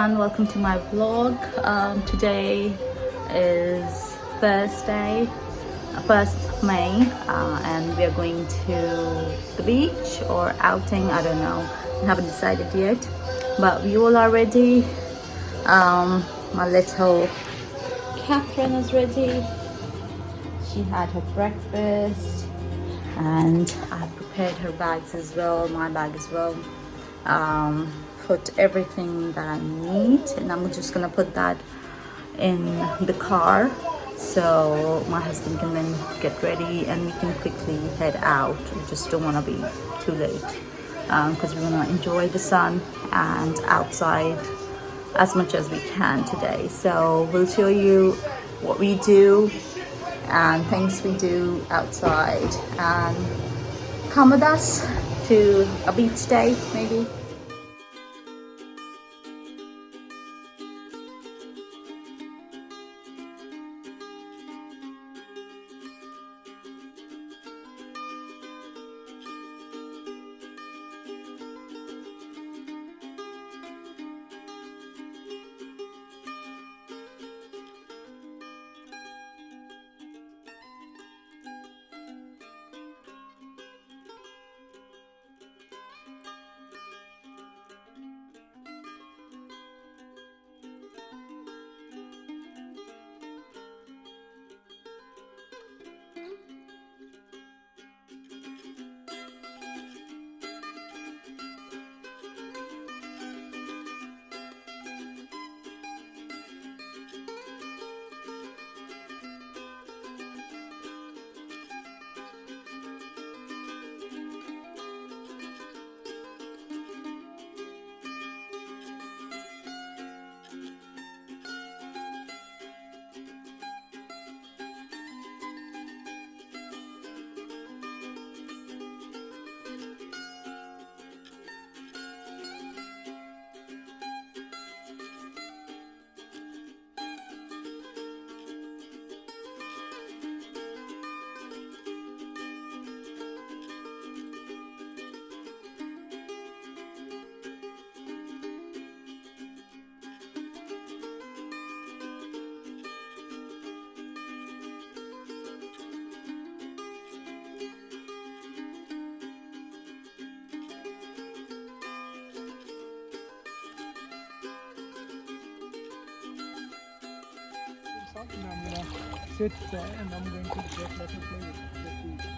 everyone, welcome to my vlog. Today is Thursday, 1st May, and we are going to the beach or outing. I don't know, I haven't decided yet, but we all are ready. My little Catherine is ready. She had her breakfast and I prepared her bags as well, my bag as well. Put everything that I need, and I'm just gonna put that in the car so my husband can then get ready and we can quickly head out. We just don't want to be too late because we want to enjoy the sun and outside as much as we can today. So we'll show you what we do and things we do outside, and come with us to a beach day maybe. And I'm gonna sit there and I'm going to just let her play with the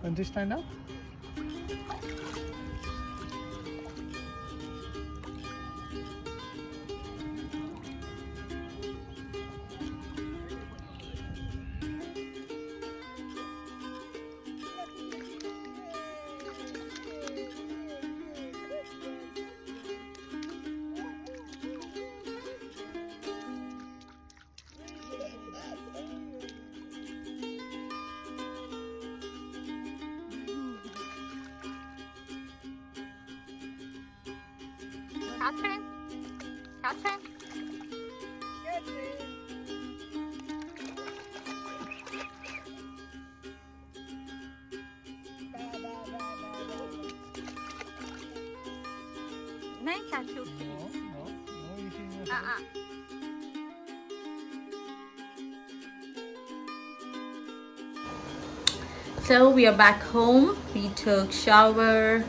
Want to stand up? Catherine? Catherine? नहीं चाचू No eating. So we are back home. We took shower.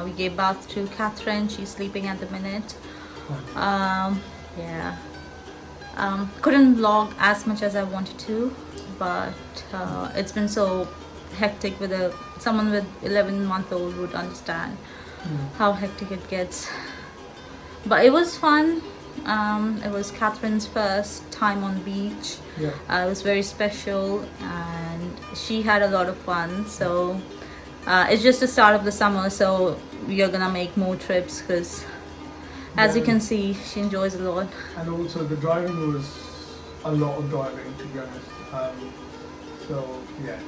We gave bath to Catherine. She's sleeping at the minute. Yeah. Couldn't vlog as much as I wanted to, but it's been so hectic with someone with 11-month-old would understand how hectic it gets. But it was fun. It was Catherine's first time on beach. Yeah. It was very special and she had a lot of fun. So it's just the start of the summer, so we are gonna make more trips because As you Yeah. can see, she enjoys a lot. And also the driving was a lot of driving, to be honest. So yeah,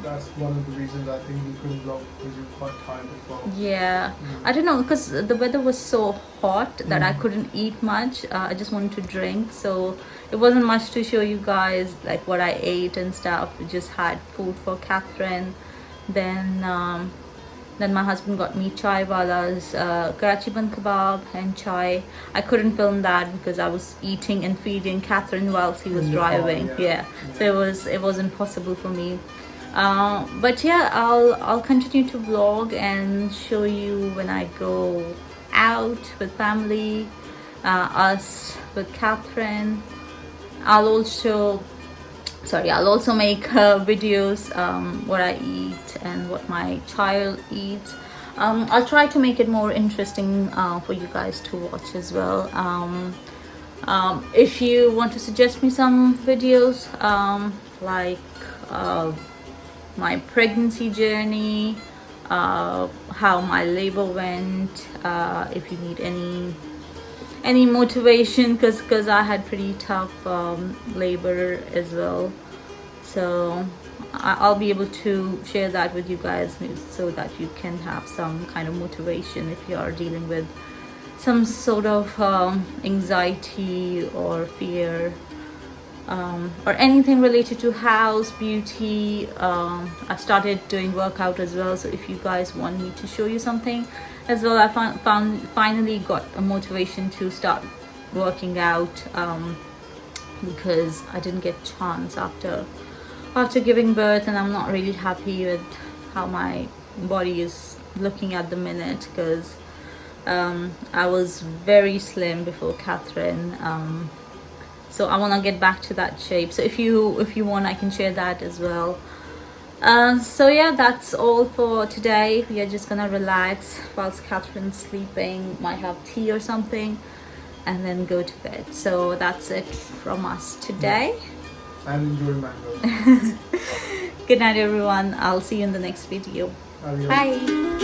that's one of the reasons I think we couldn't vlog because you were quite tired as well. Yeah, Mm. I don't know because the weather was so hot that I Mm. couldn't eat much. I just wanted to drink, so it wasn't much to show you guys like what I ate and stuff. We just had food for Catherine. Then my husband got me chai wala's Karachi bun kebab and chai. I couldn't film that because I was eating and feeding Catherine whilst he was In the car, driving. yeah. Yeah, so it was impossible for me. But yeah, I'll continue to vlog and show you when I go out with family, us with Catherine. I'll also make videos what I eat and what my child eats. I'll try to make it more interesting for you guys to watch as well. If you want to suggest me some videos like my pregnancy journey, how my labor went, if you need any motivation, because I had pretty tough labor as well, so I'll be able to share that with you guys so that you can have some kind of motivation if you are dealing with some sort of anxiety or fear, or anything related to house beauty. I started doing workout as well, so if you guys want me to show you something as well, I finally got a motivation to start working out, because I didn't get a chance after giving birth, and I'm not really happy with how my body is looking at the minute, because I was very slim before Catherine, so I want to get back to that shape. So if you want, I can share that as well. So yeah, that's all for today. We are just gonna relax whilst Catherine's sleeping, might have tea or something, and then go to bed. So that's it from us today. And enjoy mangoes. Good night everyone. I'll see you in the next video. Adios. Bye.